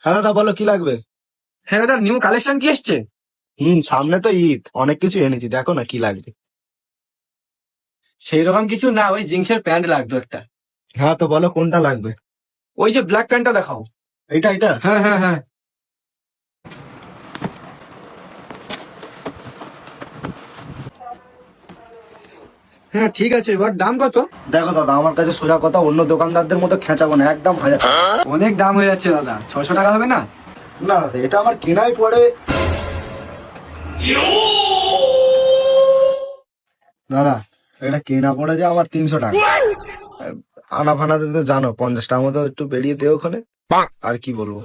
হ্যাঁ দাদা বলো কি লাগবে? হ্যাঁ দাদা, নিউ কালেকশন কি এসছে? সামনে তো ঈদ, অনেক কিছু এনেছি, দেখো না কি লাগবে। সেই রকম কিছু না, ওই জিন্সের প্যান্ট লাগতো একটা। হ্যাঁ তো বলো কোনটা লাগবে। ওই যে ব্ল্যাক প্যান্টটা দেখাও। এটা? হ্যাঁ হ্যাঁ হ্যাঁ। হ্যাঁ ঠিক আছে, এবার দাম কত? দেখো দাদা, আমার কাছে সোজা কথা, অন্য দোকানদারদের মতো খেঁচাবো না, একদম 1000 টাকা। অনেক দাম হয়ে যাচ্ছে দাদা, 600 টাকা হবে না? না দাদা, এটা আমার কেনাই পড়ে। দাদা, এটা কেনা পড়ে যে আমার 300 টাকা। আনা ফানাতে তো জানো, 50 টাকার মতো একটু বেরিয়ে দেও ওখানে। আর কি বলবো।